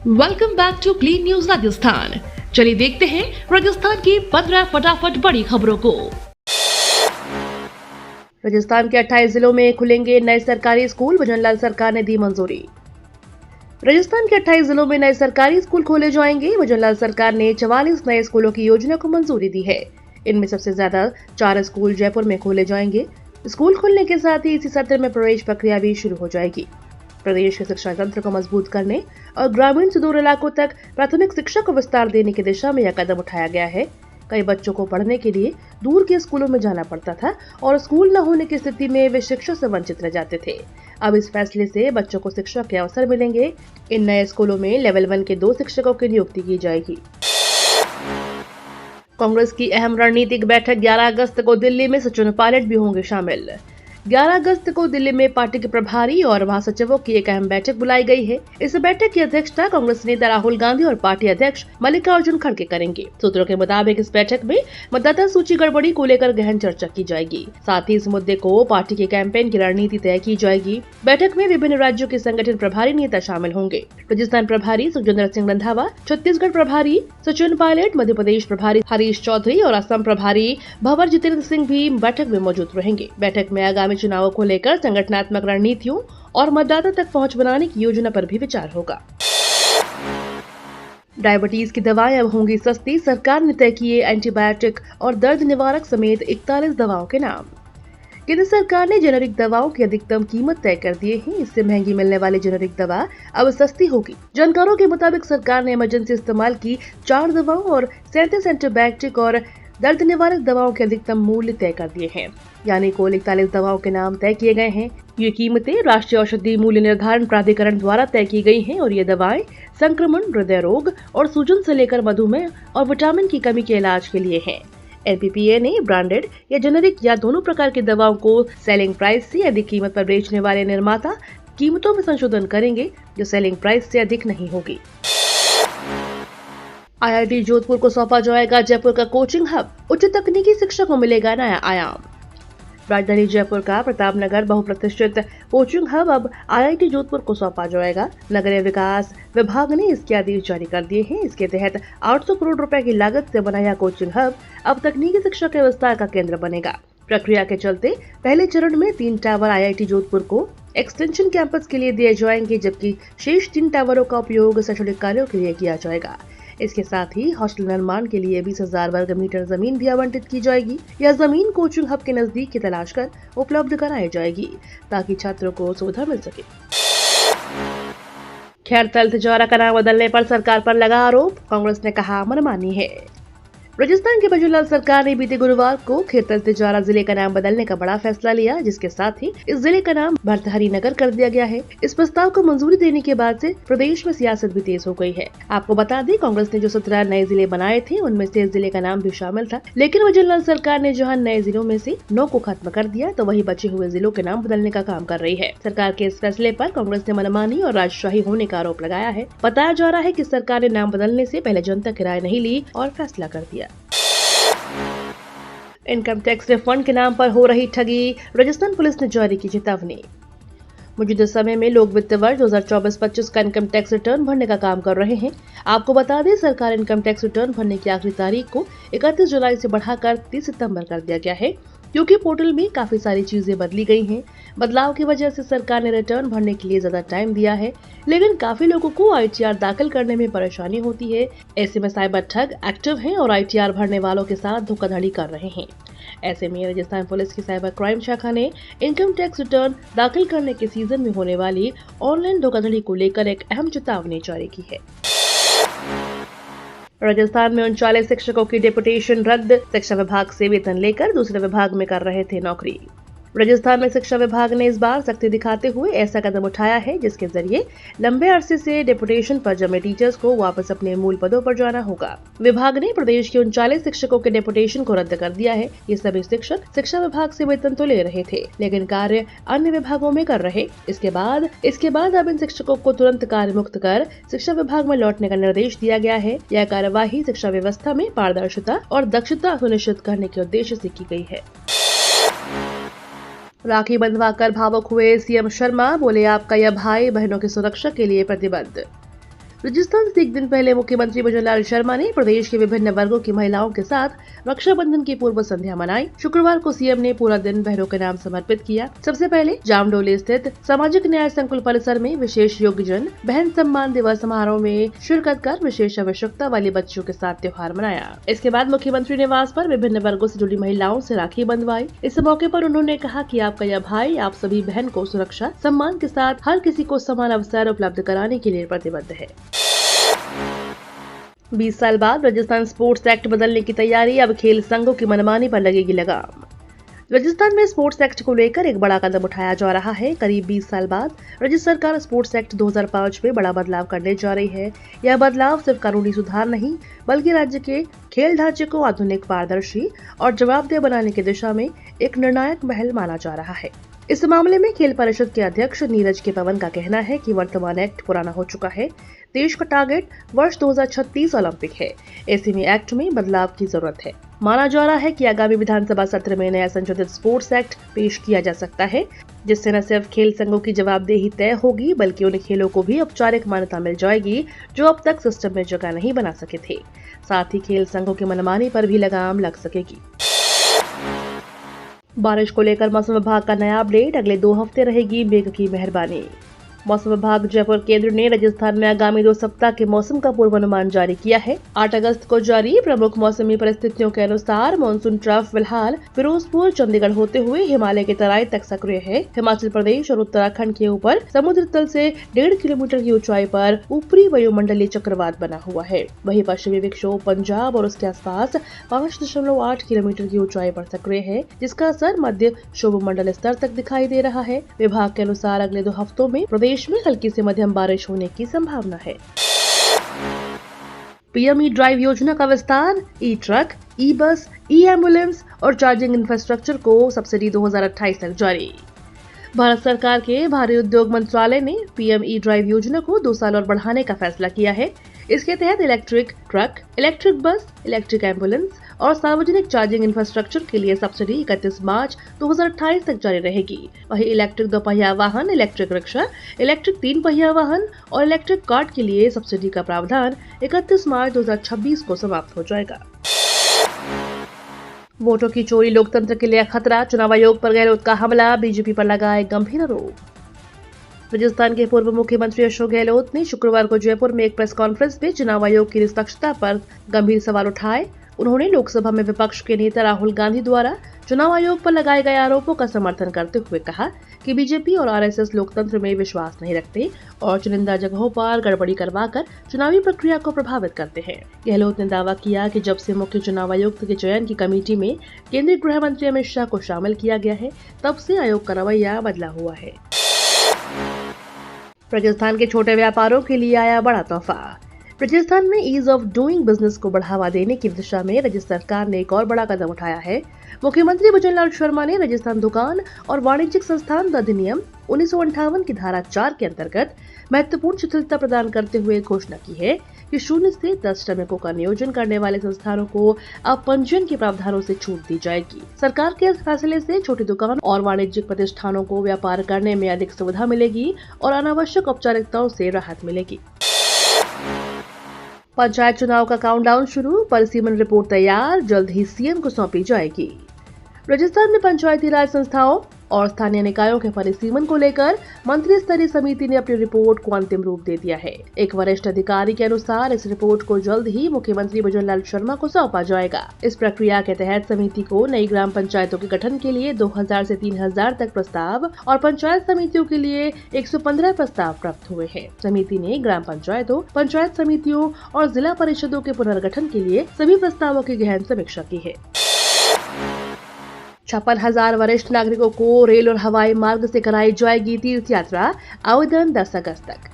Welcome back to clean news Rajasthan. चलिए देखते हैं राजस्थान की 15 फटाफट बड़ी खबरों को। राजस्थान के 28 जिलों में खुलेंगे नए सरकारी स्कूल, भजनलाल सरकार ने दी मंजूरी। राजस्थान के 28 जिलों में नए सरकारी स्कूल खोले जाएंगे। भजनलाल सरकार ने 44 नए स्कूलों की योजना को मंजूरी दी है। इनमें सबसे ज्यादा 4 स्कूल जयपुर में खोले जाएंगे। स्कूल खुलने के साथ ही इसी सत्र में प्रवेश प्रक्रिया भी शुरू हो जाएगी। प्रदेश के शिक्षा तंत्र को मजबूत करने और ग्रामीण सुदूर इलाकों तक प्राथमिक शिक्षा को विस्तार देने की दिशा में यह कदम उठाया गया है। कई बच्चों को पढ़ने के लिए दूर के स्कूलों में जाना पड़ता था और स्कूल न होने की स्थिति में वे शिक्षा से वंचित रह जाते थे। अब इस फैसले से बच्चों को शिक्षा के अवसर मिलेंगे। इन नए स्कूलों में लेवल 1 के 2 शिक्षकों की नियुक्ति की जाएगी। कांग्रेस की अहम रणनीतिक बैठक 11 अगस्त को दिल्ली में सचिन पायलट भी होंगे शामिल। 11 अगस्त को दिल्ली में पार्टी के प्रभारी और महासचिवों की एक अहम बैठक बुलाई गई है। इस बैठक की अध्यक्षता कांग्रेस नेता राहुल गांधी और पार्टी अध्यक्ष मल्लिकार्जुन खड़गे करेंगे। सूत्रों के मुताबिक इस बैठक में मतदाता सूची गड़बड़ी को लेकर गहन चर्चा की जाएगी। साथ ही इस मुद्दे को पार्टी के कैंपेन की रणनीति तय की जाएगी। बैठक में विभिन्न राज्यों के संगठन प्रभारी नेता शामिल होंगे। राजस्थान प्रभारी सुखजिंदर सिंह रंधावा, छत्तीसगढ़ प्रभारी सचिन पायलट, मध्य प्रदेश प्रभारी हरीश चौधरी और असम प्रभारी भंवर जितेंद्र सिंह भी बैठक में मौजूद रहेंगे। बैठक में आगामी चुनावों को लेकर संगठनात्मक रणनीतियों और मतदाता तक पहुंच बनाने की योजना पर भी विचार होगा। डायबिटीज की दवाएं अब होंगी सस्ती, सरकार ने तय किए एंटीबायोटिक और दर्द निवारक समेत 41 दवाओं के नाम। केंद्र सरकार ने जेनेरिक दवाओं की अधिकतम कीमत तय कर दिए हैं। इससे महंगी मिलने वाली जेनेरिक दवा अब सस्ती होगी। जानकारों के मुताबिक सरकार ने इमरजेंसी इस्तेमाल की 4 दवाओं और 37 एंटीबायोटिक और दर्द निवारक दवाओं के अधिकतम मूल्य तय कर दिए हैं, यानी कुल 41 दवाओं के नाम तय किए गए हैं। ये कीमतें राष्ट्रीय औषधि मूल्य निर्धारण प्राधिकरण द्वारा तय की गई हैं और ये दवाएं संक्रमण, हृदय रोग और सूजन से लेकर मधुमेह और विटामिन की कमी के इलाज के लिए हैं। एनपीपीए ने ब्रांडेड या जेनेरिक या दोनों प्रकार की दवाओं को सेलिंग प्राइस से अधिक कीमत पर बेचने वाले निर्माता कीमतों में संशोधन करेंगे जो सेलिंग प्राइस से अधिक नहीं होगी। आईआईटी जोधपुर को सौंपा जाएगा जयपुर का कोचिंग हब, उच्च तकनीकी शिक्षा को मिलेगा नया आयाम। राजधानी जयपुर का प्रतापनगर बहुप्रतिष्ठित कोचिंग हब अब आईआईटी जोधपुर को सौंपा जाएगा। नगरीय विकास विभाग ने इसके आदेश जारी कर दिए हैं। इसके तहत 800 करोड़ रुपए की लागत से बना यह कोचिंग हब अब तकनीकी शिक्षा के विस्तार का केंद्र बनेगा। प्रक्रिया के चलते पहले चरण में 3 टावर आईआईटी जोधपुर को एक्सटेंशन कैंपस के लिए दिए जाएंगे, जबकि शेष 3 टावरों का उपयोग शैक्षणिक कार्यों के लिए किया जाएगा। इसके साथ ही हॉस्टल निर्माण के लिए 20,000 वर्ग मीटर जमीन भी आवंटित की जाएगी। यह जमीन कोचिंग हब के नजदीक की तलाश कर उपलब्ध कराई जाएगी ताकि छात्रों को सुविधा मिल सके। खैरथल तिजोरा का नाम बदलने पर सरकार पर लगा आरोप, कांग्रेस ने कहा मनमानी है। राजस्थान के भजनलाल सरकार ने बीते गुरुवार को खैरथल तिजोरा जिले का नाम बदलने का बड़ा फैसला लिया, जिसके साथ ही इस जिले का नाम भर्तहरी नगर कर दिया गया है। इस प्रस्ताव को मंजूरी देने के बाद से प्रदेश में सियासत भी तेज हो गई है। आपको बता दें, कांग्रेस ने जो 17 नए जिले बनाए थे उनमें से इस जिले का नाम भी शामिल था, लेकिन भजनलाल सरकार ने जहां नए जिलों में से 9 को खत्म कर दिया तो वही बचे हुए जिलों के नाम बदलने का काम कर रही है। सरकार के इस फैसले पर कांग्रेस ने मनमानी और राजशाही होने का आरोप लगाया है। बताया जा रहा है कि सरकार ने नाम बदलने से पहले जनता की राय नहीं ली और फैसला कर दिया। इनकम टैक्स रिफंड के नाम पर हो रही ठगी, राजस्थान पुलिस ने जारी की चेतावनी। मौजूदा समय में लोग वित्त वर्ष 2024-25 का इनकम टैक्स रिटर्न भरने का काम कर रहे हैं। आपको बता दें, सरकार इनकम टैक्स रिटर्न भरने की आखिरी तारीख को 31 जुलाई से बढ़ाकर 30 सितंबर कर दिया गया है, क्योंकि पोर्टल में काफी सारी चीजें बदली गई हैं। बदलाव की वजह से सरकार ने रिटर्न भरने के लिए ज्यादा टाइम दिया है, लेकिन काफी लोगों को आईटीआर दाखिल करने में परेशानी होती है। ऐसे में साइबर ठग एक्टिव हैं और आईटीआर भरने वालों के साथ धोखाधड़ी कर रहे हैं। ऐसे में राजस्थान पुलिस की साइबर क्राइम शाखा ने इनकम टैक्स रिटर्न दाखिल करने के सीजन में होने वाली ऑनलाइन धोखाधड़ी को लेकर एक अहम चेतावनी जारी की है। राजस्थान में 39 शिक्षकों की डेपुटेशन रद्द, शिक्षा विभाग से वेतन लेकर दूसरे विभाग में कर रहे थे नौकरी। राजस्थान में शिक्षा विभाग ने इस बार सख्ती दिखाते हुए ऐसा कदम उठाया है जिसके जरिए लंबे अरसे से डेपुटेशन पर जमे टीचर्स को वापस अपने मूल पदों पर जाना होगा। विभाग ने प्रदेश के 39 शिक्षकों के डेपुटेशन को रद्द कर दिया है। ये सभी शिक्षक शिक्षा विभाग से वेतन तो ले रहे थे, लेकिन कार्य अन्य विभागों में कर रहे। इसके बाद अब इन शिक्षकों को तुरंत कार्य मुक्त कर शिक्षा विभाग में लौटने का निर्देश दिया गया है। यह कार्यवाही शिक्षा व्यवस्था में पारदर्शिता और दक्षता सुनिश्चित करने के उद्देश्य से की गई है। राखी बंधवाकर भावुक हुए सीएम शर्मा, बोले आपका यह भाई बहनों की सुरक्षा के लिए प्रतिबद्ध। राजस्थान से एक दिन पहले मुख्यमंत्री भजनलाल शर्मा ने प्रदेश के विभिन्न वर्गों की महिलाओं के साथ रक्षाबंधन की पूर्व संध्या मनाई। शुक्रवार को सीएम ने पूरा दिन बहनों के नाम समर्पित किया। सबसे पहले जामडोली स्थित सामाजिक न्याय संकुल परिसर में विशेष योग्यजन बहन सम्मान दिवस समारोह में शिरकत कर विशेष आवश्यकता वाली बच्चियों के साथ त्योहार मनाया। इसके बाद मुख्यमंत्री निवास पर विभिन्न वर्गों से जुड़ी महिलाओं से राखी बंधवाई। इस मौके पर उन्होंने कहा कि आपका यह भाई आप सभी बहन को सुरक्षा सम्मान के साथ हर किसी को समान अवसर उपलब्ध कराने के लिए प्रतिबद्ध है। 20 साल बाद राजस्थान स्पोर्ट्स एक्ट बदलने की तैयारी, अब खेल संघों की मनमानी पर लगेगी लगाम। राजस्थान में स्पोर्ट्स एक्ट को लेकर एक बड़ा कदम उठाया जा रहा है। करीब 20 साल बाद राज्य सरकार स्पोर्ट्स एक्ट 2005 में बड़ा बदलाव करने जा रही है। यह बदलाव सिर्फ कानूनी सुधार नहीं, बल्कि राज्य के खेल ढांचे को आधुनिक, पारदर्शी और जवाबदेह बनाने की दिशा में एक निर्णायक पहल माना जा रहा है। इस मामले में खेल परिषद के अध्यक्ष नीरज के पवन का कहना है कि वर्तमान एक्ट पुराना हो चुका है। देश का टारगेट वर्ष 2036 ओलंपिक है। ऐसे में एक्ट में बदलाव की जरूरत है। माना जा रहा है कि आगामी विधानसभा सत्र में नया संशोधित स्पोर्ट्स एक्ट पेश किया जा सकता है, जिससे न सिर्फ खेल संघों की जवाबदेही तय होगी, बल्कि उन खेलों को भी औपचारिक मान्यता मिल जाएगी जो अब तक सिस्टम में जगह नहीं बना सके थे। साथ ही खेल संघों की मनमानी पर भी लगाम लग सकेगी। बारिश को लेकर मौसम विभाग का नया अपडेट, अगले 2 हफ्ते रहेगी मेघ की मेहरबानी। मौसम विभाग जयपुर केंद्र ने राजस्थान में आगामी 2 सप्ताह के मौसम का पूर्वानुमान जारी किया है। 8 अगस्त को जारी प्रमुख मौसमी परिस्थितियों के अनुसार मानसून ट्रफ फिलहाल फिरोजपुर, चंडीगढ़ होते हुए हिमालय के तराई तक सक्रिय है। हिमाचल प्रदेश और उत्तराखंड के ऊपर समुद्र तल से 1.5 किलोमीटर की ऊंचाई पर ऊपरी वायुमंडलीय चक्रवात बना हुआ है। वहीं पश्चिमी विक्षोभ पंजाब और उसके आसपास 5.8 किलोमीटर की ऊंचाई पर सक्रिय है, जिसका असर मध्य क्षोभ मंडल स्तर तक दिखाई दे रहा है। विभाग के अनुसार अगले 2 हफ्तों में प्रदेश में हल्की से मध्यम बारिश होने की संभावना है। पीएम ई ड्राइव योजना का विस्तार, ई ट्रक, ई बस, ई एम्बुलेंस और चार्जिंग इंफ्रास्ट्रक्चर को सब्सिडी 2028 तक जारी। भारत सरकार के भारी उद्योग मंत्रालय ने पीएम ई ड्राइव योजना को 2 साल और बढ़ाने का फैसला किया है। इसके तहत electric truck, electric bus, electric ambulance और सार्वजनिक चार्जिंग इंफ्रास्ट्रक्चर के लिए सब्सिडी 31 मार्च 2028 तक जारी रहेगी। वहीं इलेक्ट्रिक 2 पहिया वाहन, इलेक्ट्रिक रिक्शा, इलेक्ट्रिक 3 पहिया वाहन और इलेक्ट्रिक कार्ट के लिए सब्सिडी का प्रावधान 31 मार्च 2026 को समाप्त हो जाएगा। वोटों की चोरी लोकतंत्र के लिए खतरा, चुनाव आयोग पर गहलोत का हमला, बीजेपी पर लगाए गंभीर आरोप। राजस्थान के पूर्व मुख्यमंत्री अशोक गहलोत ने शुक्रवार को जयपुर में एक प्रेस कॉन्फ्रेंस में चुनाव आयोग की निष्पक्षता पर गंभीर सवाल उठाए। उन्होंने लोकसभा में विपक्ष के नेता राहुल गांधी द्वारा चुनाव आयोग पर लगाए गए आरोपों का समर्थन करते हुए कहा कि बीजेपी और आरएसएस लोकतंत्र में विश्वास नहीं रखते और चुनिंदा जगहों पर गड़बड़ी करवाकर चुनावी प्रक्रिया को प्रभावित करते हैं। गहलोत ने दावा किया कि जब से मुख्य चुनाव आयुक्त के चयन की कमेटी में केंद्रीय गृह मंत्री अमित शाह को शामिल किया गया है, तब से आयोग का रवैया बदला हुआ है। राजस्थान के छोटे व्यापारों के लिए आया बड़ा तोहफा। राजस्थान में ईज ऑफ डूइंग बिजनेस को बढ़ावा देने की दिशा में राज्य सरकार ने एक और बड़ा कदम उठाया है। मुख्यमंत्री भजनलाल शर्मा ने राजस्थान दुकान और वाणिज्यिक संस्थान अधिनियम 1958 की धारा 4 के अंतर्गत महत्वपूर्ण शिथिलता प्रदान करते हुए घोषणा की है कि 0 से 10 श्रमिकों का नियोजन करने वाले संस्थानों को अब पंजीयन के प्रावधानों से छूट दी जाएगी। सरकार के इस फैसले से छोटी दुकान और वाणिज्यिक प्रतिष्ठानों को व्यापार करने में अधिक सुविधा मिलेगी और अनावश्यक औपचारिकताओं से राहत मिलेगी। पंचायत चुनाव का काउंटडाउन शुरू, परिसीमन रिपोर्ट तैयार, जल्द ही सीएम को सौंपी जाएगी। राजस्थान में पंचायती राज संस्थाओं और स्थानीय निकायों के परिसीमन को लेकर मंत्री स्तरीय समिति ने अपनी रिपोर्ट को अंतिम रूप दे दिया है। एक वरिष्ठ अधिकारी के अनुसार इस रिपोर्ट को जल्द ही मुख्यमंत्री भजनलाल शर्मा को सौंपा जाएगा। इस प्रक्रिया के तहत समिति को नई ग्राम पंचायतों के गठन के लिए 2000 से 3000 तक प्रस्ताव और पंचायत समितियों के लिए 115 प्रस्ताव प्राप्त हुए हैं। समिति ने ग्राम पंचायतों, पंचायत समितियों और जिला परिषदों के पुनर्गठन के लिए सभी प्रस्तावों की गहन समीक्षा की है। 56,000 वरिष्ठ नागरिकों को रेल और हवाई मार्ग से कराई जाएगी तीर्थ यात्रा, आवेदन 10 अगस्त तक।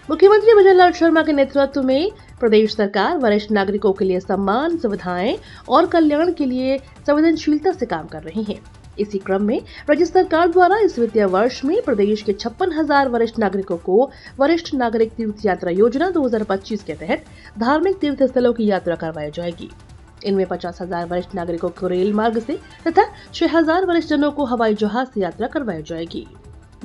मुख्यमंत्री भजनलाल शर्मा के नेतृत्व में प्रदेश सरकार वरिष्ठ नागरिकों के लिए सम्मान, सुविधाएं और कल्याण के लिए संवेदनशीलता से काम कर रही है। इसी क्रम में राज्य सरकार द्वारा इस वित्तीय वर्ष में प्रदेश के 56,000 वरिष्ठ नागरिकों को वरिष्ठ नागरिक तीर्थ यात्रा योजना 2025 के तहत धार्मिक तीर्थ स्थलों की यात्रा करवाई जाएगी। इनमें 50,000 वरिष्ठ नागरिकों को रेल मार्ग से तथा 6,000 वरिष्ठ जनों को हवाई जहाज से यात्रा करवाई जाएगी।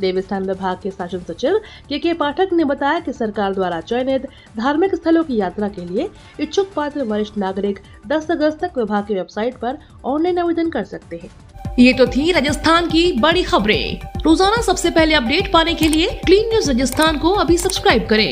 देवस्थान विभाग के शासन सचिव के पाठक ने बताया कि सरकार द्वारा चयनित धार्मिक स्थलों की यात्रा के लिए इच्छुक पात्र वरिष्ठ नागरिक 10 अगस्त तक विभाग की वेबसाइट पर ऑनलाइन आवेदन कर सकते हैं। ये तो थी राजस्थान की बड़ी खबरें। रोजाना सबसे पहले अपडेट पाने के लिए क्लीन न्यूज राजस्थान को अभी सब्सक्राइब करें।